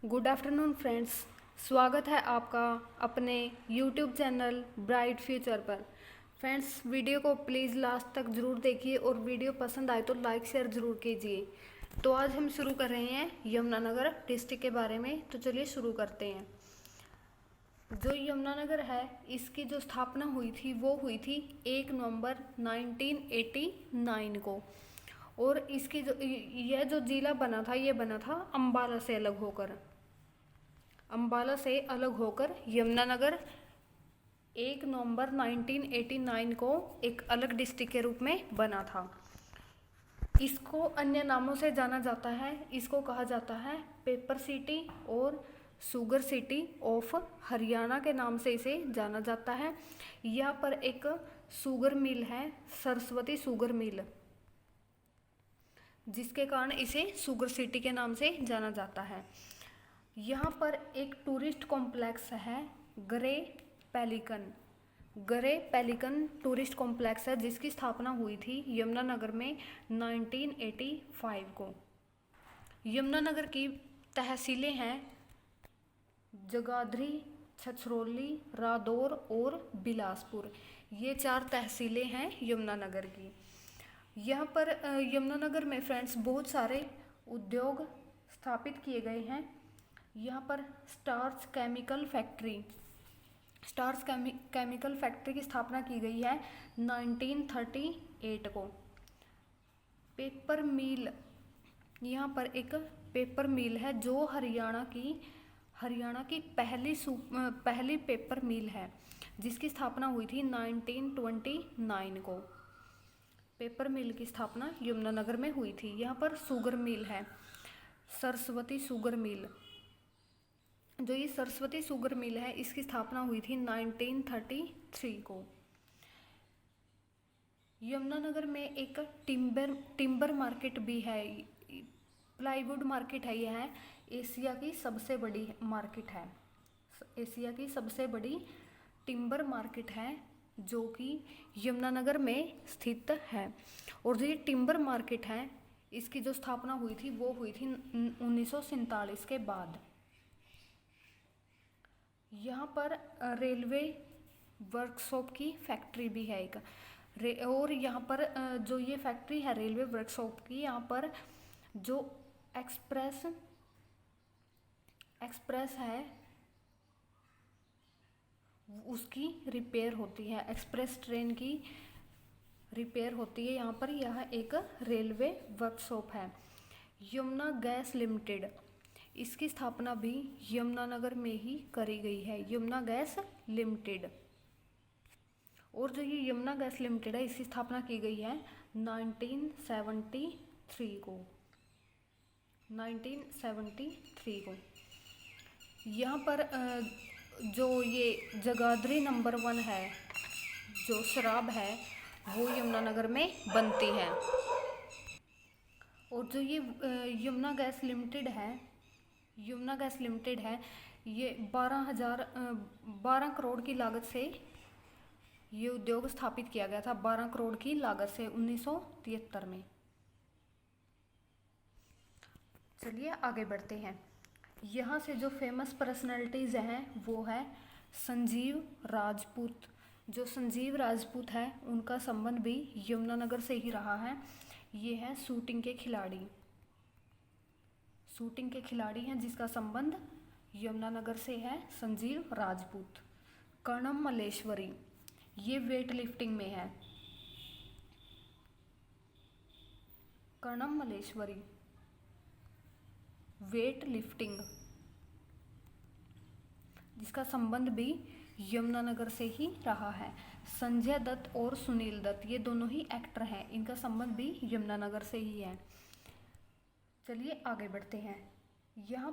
Good afternoon friends. स्वागत है आपका अपने यूट्यूब चैनल ब्राइट फ्यूचर पर। फ्रेंड्स, वीडियो को प्लीज़ लास्ट तक ज़रूर देखिए और वीडियो पसंद आए तो लाइक शेयर ज़रूर कीजिए। तो आज हम शुरू कर रहे हैं यमुनानगर डिस्ट्रिक्ट के बारे में। तो चलिए शुरू करते हैं। जो यमुनानगर है, इसकी जो स्थापना हुई थी वो हुई थी 1 नवंबर 1989 को। और इसकी जो यह जो ज़िला बना था, ये बना था अम्बाला से अलग होकर। अम्बाला से अलग होकर यमुनानगर 1 नवंबर 1989 को एक अलग डिस्ट्रिक्ट के रूप में बना था। इसको अन्य नामों से जाना जाता है। इसको कहा जाता है पेपर सिटी और शुगर सिटी ऑफ हरियाणा के नाम से इसे जाना जाता है। यहाँ पर एक शुगर मिल है, सरस्वती शुगर मिल, जिसके कारण इसे शुगर सिटी के नाम से जाना जाता है। यहाँ पर एक टूरिस्ट कॉम्प्लेक्स है, ग्रे पेलिकन टूरिस्ट कॉम्प्लेक्स है, जिसकी स्थापना हुई थी यमुनानगर में 1985 को। यमुनानगर की तहसीलें हैं जगाधरी, छछरौली, रादौर और बिलासपुर। ये 4 तहसीलें हैं यमुनानगर की। यहाँ पर यमुनानगर में फ्रेंड्स बहुत सारे उद्योग स्थापित किए गए हैं। यहाँ पर स्टार्च केमिकल फैक्ट्री की स्थापना की गई है 1938 को। पेपर मिल, यहाँ पर एक पेपर मिल है जो हरियाणा की पहली पेपर मिल है, जिसकी स्थापना हुई थी 1929 को। पेपर मिल की स्थापना यमुनानगर में हुई थी। यहाँ पर शुगर मिल है, सरस्वती शुगर मिल। जो ये सरस्वती शुगर मिल है, इसकी स्थापना हुई थी 1933 को। यमुनानगर में एक टिम्बर मार्केट भी है, प्लाईवुड मार्केट है। यह एशिया की सबसे बड़ी मार्केट है। एशिया की सबसे बड़ी टिम्बर मार्केट है, जो कि यमुनानगर में स्थित है। और जो ये टिम्बर मार्केट है, इसकी जो स्थापना हुई थी वो हुई थी 1947 के बाद। यहाँ पर रेलवे वर्कशॉप की फैक्ट्री भी है एक। और यहाँ पर जो ये फैक्ट्री है रेलवे वर्कशॉप की, यहाँ पर जो एक्सप्रेस है उसकी रिपेयर होती है। एक्सप्रेस ट्रेन की रिपेयर होती है यहाँ पर। यह एक रेलवे वर्कशॉप है। यमुना गैस लिमिटेड, इसकी स्थापना भी यमुनानगर में ही करी गई है, यमुना गैस लिमिटेड। और जो ये यमुना गैस लिमिटेड है, इसकी स्थापना की गई है 1973 को। यहाँ पर जो ये जगाधरी नंबर 1 है, जो शराब है, वो यमुनानगर में बनती है। और जो ये यमुना गैस लिमिटेड है, ये 12 करोड़ की लागत से ये उद्योग स्थापित किया गया था। 12 करोड़ की लागत से 1973 में। चलिए आगे बढ़ते हैं। यहाँ से जो फेमस पर्सनैलिटीज़ हैं वो है संजीव राजपूत। जो संजीव राजपूत है, उनका संबंध भी यमुनानगर से ही रहा है। ये है शूटिंग के खिलाड़ी हैं, जिसका संबंध यमुनानगर से है, संजीव राजपूत। कर्णम मल्लेश्वरी, ये वेट लिफ्टिंग में है। कर्णम मल्लेश्वरी वेट लिफ्टिंग, जिसका संबंध भी यमुनानगर से ही रहा है। संजय दत्त और सुनील दत्त, ये दोनों ही एक्टर हैं, इनका संबंध भी यमुनानगर से ही है। चलिए आगे बढ़ते हैं। यहाँ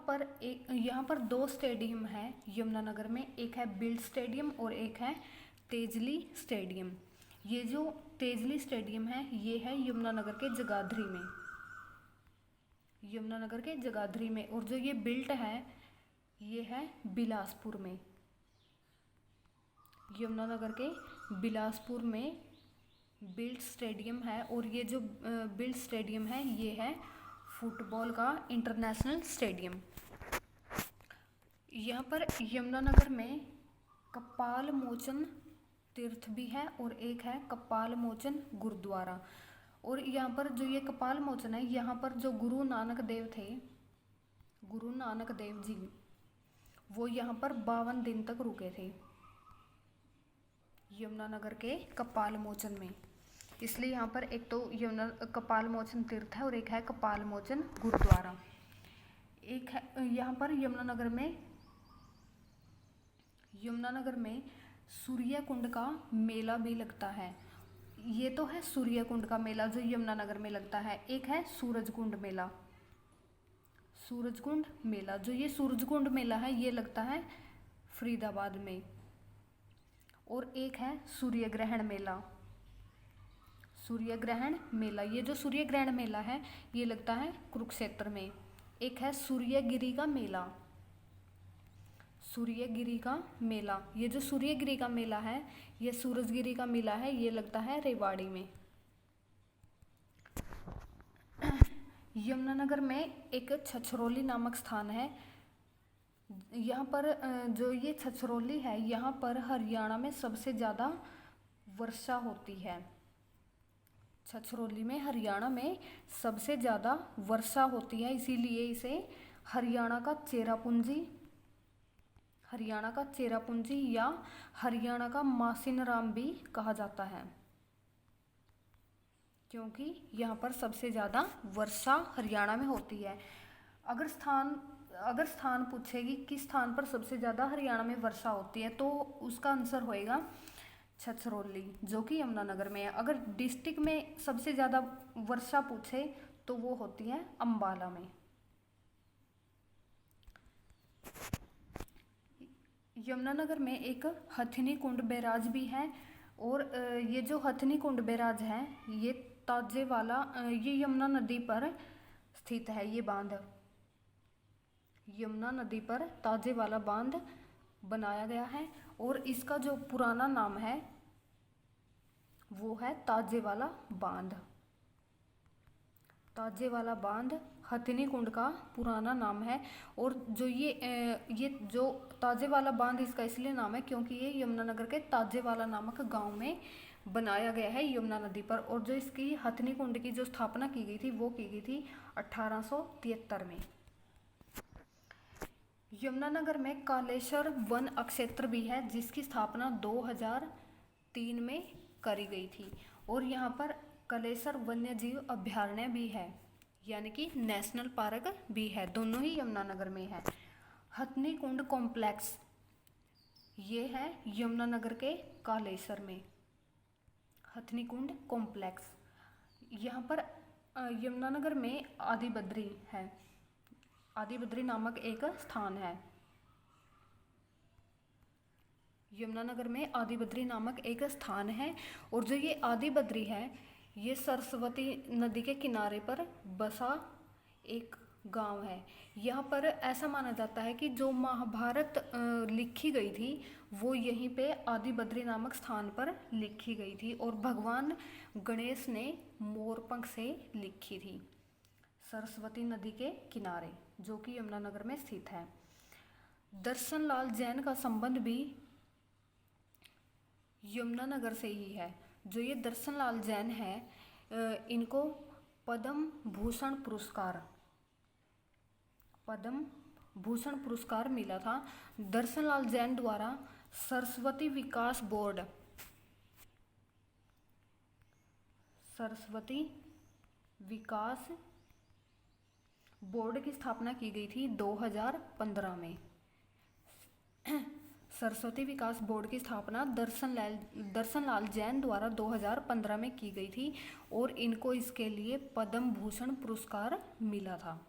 पर 2 स्टेडियम है यमुनानगर में। एक है बिल्ड स्टेडियम और एक है तेजली स्टेडियम। ये जो तेजली स्टेडियम है, ये है यमुनानगर के जगाधरी में। और जो ये बिल्ट है, ये है बिलासपुर में। यमुनानगर के बिलासपुर में बिल्ट स्टेडियम है। और ये जो बिल्ट स्टेडियम है, ये है फुटबॉल का इंटरनेशनल स्टेडियम। यहाँ पर यमुनानगर में कपाल मोचन तीर्थ भी है और एक है कपाल मोचन गुरुद्वारा। और यहाँ पर जो ये कपाल मोचन है, यहाँ पर जो गुरु नानक देव थे, गुरु नानक देव जी, वो यहाँ पर 52 दिन तक रुके थे यमुनानगर के कपाल मोचन में। इसलिए यहाँ पर एक तो यमुना कपाल मोचन तीर्थ है और एक है कपाल मोचन गुरुद्वारा। एक है यहाँ पर यमुनानगर में सूर्य कुंड का मेला भी लगता है। ये तो है सूर्य कुंड का मेला जो यमुनानगर में लगता है। एक है सूरजकुंड मेला। सूरजकुंड मेला, जो ये सूरजकुंड मेला है, ये लगता है फरीदाबाद में। और एक है सूर्य ग्रहण मेला। सूर्य ग्रहण मेला, ये जो सूर्य ग्रहण मेला है, ये लगता है कुरुक्षेत्र में। एक है सूर्यगिरी का मेला। सूर्यगिरी का मेला, ये जो सूर्यगिरी का मेला है, ये सूरजगिरी का मेला है, ये लगता है रेवाड़ी में। यमुनानगर में एक छछरौली नामक स्थान है। यहाँ पर जो ये छछरौली है, यहाँ पर हरियाणा में सबसे ज़्यादा वर्षा होती है। छछरौली में हरियाणा में सबसे ज़्यादा वर्षा होती है, इसीलिए इसे हरियाणा का चेरापूंजी या हरियाणा का मासिनराम भी कहा जाता है, क्योंकि यहाँ पर सबसे ज़्यादा वर्षा हरियाणा में होती है। अगर स्थान पूछेगी किस स्थान पर सबसे ज़्यादा हरियाणा में वर्षा होती है, तो उसका आंसर होएगा छछरौली, जो कि यमुनानगर में है। अगर डिस्ट्रिक्ट में सबसे ज़्यादा वर्षा पूछे तो वो होती है अम्बाला में। यमुनानगर में एक हथिनी कुंड बैराज भी है। और ये जो हथिनी कुंड बैराज है, ये ये यमुना नदी पर स्थित है। ये बांध यमुना नदी पर ताजे वाला बांध बनाया गया है और इसका जो पुराना नाम है वो है ताजे वाला बांध। ताजे वाला बांध हथिनी कुंड का पुराना नाम है। और जो ये जो ताजे वाला बांध, इसका इसलिए नाम है क्योंकि ये यमुनानगर के ताजे वाला नामक गांव में बनाया गया है यमुना नदी पर। और जो इसकी हथिनी कुंड की जो स्थापना की गई थी, वो की गई थी 1873 में। यमुनानगर में कालेश्वर वन अक्षेत्र भी है, जिसकी स्थापना 2003 में करी गई थी। और यहाँ पर कालेश्वर वन्य जीव अभ्यारण्य भी है, यानी कि नेशनल पार्क भी है। दोनों ही यमुनानगर में है। हथिनी कुंड कॉम्प्लेक्स, ये है यमुनानगर के कालेश्वर में हथिनी कुंड कॉम्प्लेक्स। यहाँ पर यमुनानगर में आदिबद्री है। आदिबद्री नामक एक स्थान है। यमुनानगर में आदिबद्री नामक एक स्थान है। और जो ये आदिबद्री है, ये सरस्वती नदी के किनारे पर बसा एक गांव है। यहाँ पर ऐसा माना जाता है कि जो महाभारत लिखी गई थी, वो यहीं पे आदिबद्री नामक स्थान पर लिखी गई थी। और भगवान गणेश ने मोरपंख से लिखी थी, सरस्वती नदी के किनारे, जो कि यमुनानगर में स्थित है। दर्शन लाल जैन का संबंध भी यमुनानगर से ही है। जो ये दर्शन लाल जैन है, इनको पद्म भूषण पुरस्कार मिला था दर्शन लाल जैन द्वारा। सरस्वती विकास बोर्ड की स्थापना की गई थी 2015 में। सरस्वती विकास बोर्ड की स्थापना दर्शन लाल जैन द्वारा 2015 में की गई थी और इनको इसके लिए पद्म भूषण पुरस्कार मिला था।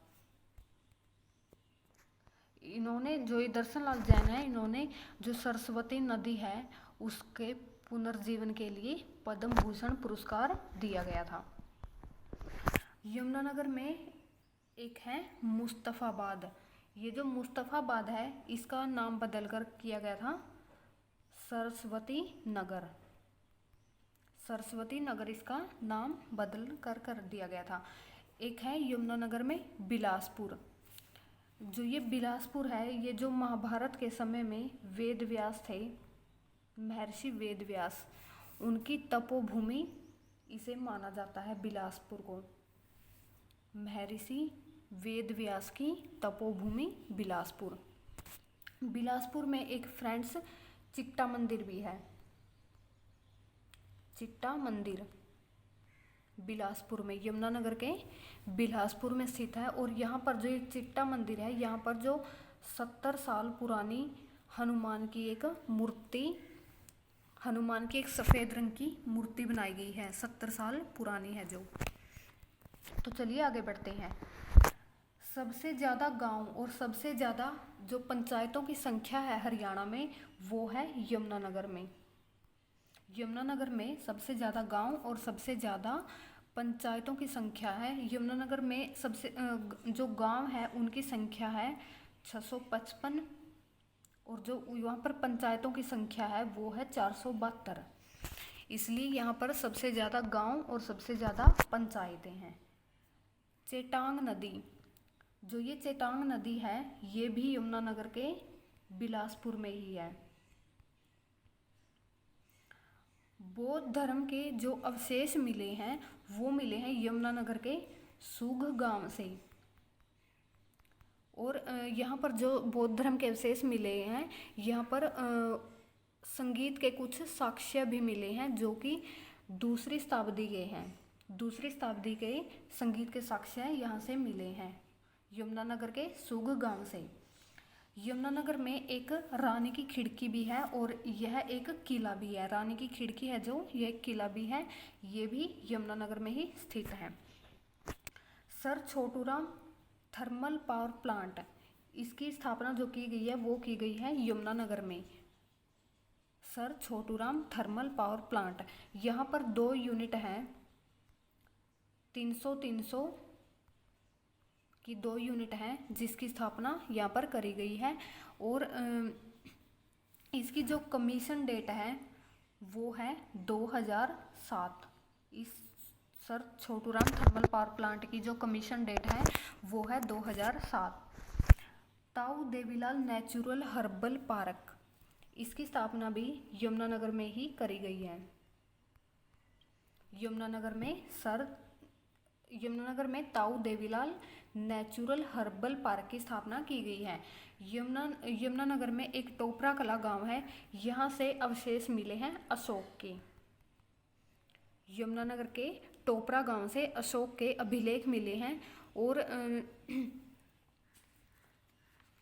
इन्होंने, जो ये दर्शन लाल जैन है, इन्होंने जो सरस्वती नदी है उसके पुनर्जीवन के लिए पद्म भूषण पुरस्कार दिया गया था। यमुनानगर में एक है मुस्तफ़ाबाद। ये जो मुस्तफ़ाबाद है, इसका नाम बदलकर किया गया था सरस्वती नगर इसका नाम बदल कर दिया गया था। एक है यमुनानगर में बिलासपुर। जो ये बिलासपुर है, ये जो महाभारत के समय में वेद व्यास थे, महर्षि वेद व्यास, उनकी तपोभूमि इसे माना जाता है बिलासपुर को। महर्षि वेद व्यास की तपोभूमि बिलासपुर। बिलासपुर में एक फ्रेंड्स चिट्टा मंदिर भी है। चिट्टा मंदिर बिलासपुर में, यमुनानगर के बिलासपुर में स्थित है। और यहाँ पर जो ये चिट्टा मंदिर है, यहाँ पर जो 70 साल पुरानी हनुमान की एक मूर्ति, हनुमान की एक सफ़ेद रंग की मूर्ति बनाई गई है, 70 साल पुरानी है जो। तो चलिए आगे बढ़ते हैं। सबसे ज़्यादा गांव और सबसे ज़्यादा जो पंचायतों की संख्या है हरियाणा में, वो है यमुनानगर में। यमुनानगर में सबसे ज़्यादा गांव और सबसे ज़्यादा पंचायतों की संख्या है। यमुनानगर में सबसे जो गांव है उनकी संख्या है 655, और जो वहाँ पर पंचायतों की संख्या है वो है 472। इसलिए यहाँ पर सबसे ज़्यादा गांव और सबसे ज़्यादा पंचायतें हैं। चेटांग नदी, जो ये चेटांग नदी है, ये भी यमुनानगर के बिलासपुर में ही है। बौद्ध धर्म के जो अवशेष मिले हैं वो मिले हैं यमुनानगर के सूघ गांव से। और यहाँ पर जो बौद्ध धर्म के अवशेष मिले हैं, यहाँ पर संगीत के कुछ साक्ष्य भी मिले हैं जो कि दूसरी शताब्दी के हैं। दूसरी शताब्दी के संगीत के साक्ष्य यहाँ से मिले हैं, यमुनानगर के सूघ गांव से। यमुनानगर में एक रानी की खिड़की भी है और यह एक किला भी है। रानी की खिड़की है जो, यह एक किला भी है, ये भी यमुनानगर में ही स्थित है। Sir Chhoturam thermal power plant, इसकी स्थापना जो की गई है वो की गई है यमुनानगर में। Sir Chhoturam thermal power plant, यहाँ पर 2 यूनिट हैं, 300 की 2 यूनिट हैं जिसकी स्थापना यहाँ पर करी गई है। और इसकी जो कमीशन डेट है वो है 2007। इस sir Chhoturam thermal power plant की जो कमीशन डेट है वो है 2007। ताऊ देवीलाल नेचुरल हर्बल पार्क, इसकी स्थापना भी यमुनानगर में ही करी गई है। यमुनानगर में ताऊ देवीलाल नेचुरल हर्बल पार्क की स्थापना की गई है। यमुनानगर में एक टोपरा कला गांव है, यहाँ से अवशेष मिले हैं अशोक के। यमुनानगर के टोपरा गांव से अशोक के अभिलेख मिले हैं। और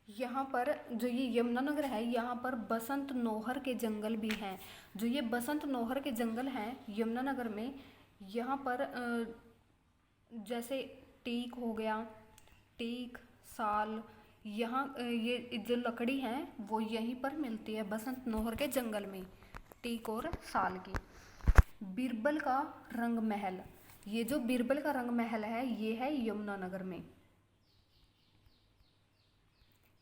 यहाँ पर जो ये यमुनानगर है, यहाँ पर बसंत नौहर के जंगल भी हैं। जो ये बसंत नौहर के जंगल हैं यमुनानगर में, यहाँ पर जैसे टीक हो गया, टीक, साल, यहाँ ये जो लकड़ी है वो यहीं पर मिलती है बसंत नौहर के जंगल में, टीक और साल की। बीरबल का रंग महल, ये जो बीरबल का रंग महल है ये है यमुनानगर में।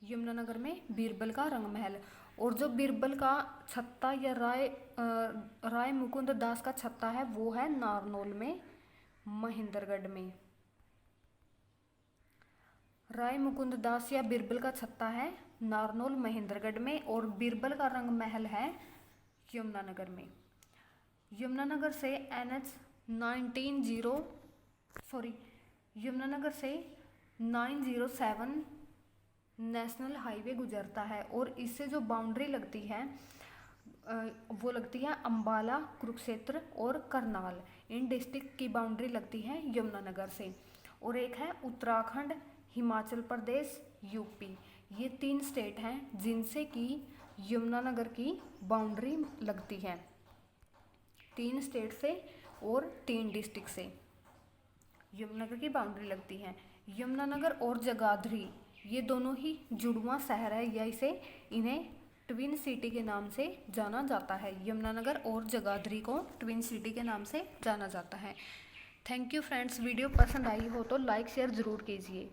यमुनानगर में बीरबल का रंग महल। और जो बीरबल का छत्ता या राय मुकुंद दास का छत्ता है वो है नारनौल में, महेंद्रगढ़ में। राय मुकुंद दास या बीरबल का छत्ता है नारनौल महेंद्रगढ़ में। और बीरबल का रंग महल है यमुनानगर में। यमुनानगर से यमुनानगर से 907 नेशनल हाईवे गुजरता है। और इससे जो बाउंड्री लगती है वो लगती है अंबाला, कुरुक्षेत्र और करनाल, इन डिस्ट्रिक्ट की बाउंड्री लगती है यमुनानगर से। और एक है उत्तराखंड, हिमाचल प्रदेश, यूपी, ये 3 स्टेट हैं जिनसे कि यमुनानगर की बाउंड्री लगती है। 3 स्टेट से और 3 डिस्ट्रिक्ट से यमुनानगर की बाउंड्री लगती है। यमुनानगर और जगाधरी ये दोनों ही जुड़वां शहर है, या इन्हें ट्विन सिटी के नाम से जाना जाता है। यमुनानगर और जगाधरी को ट्विन सिटी के नाम से जाना जाता है। थैंक यू फ्रेंड्स, वीडियो पसंद आई हो तो लाइक शेयर ज़रूर कीजिए।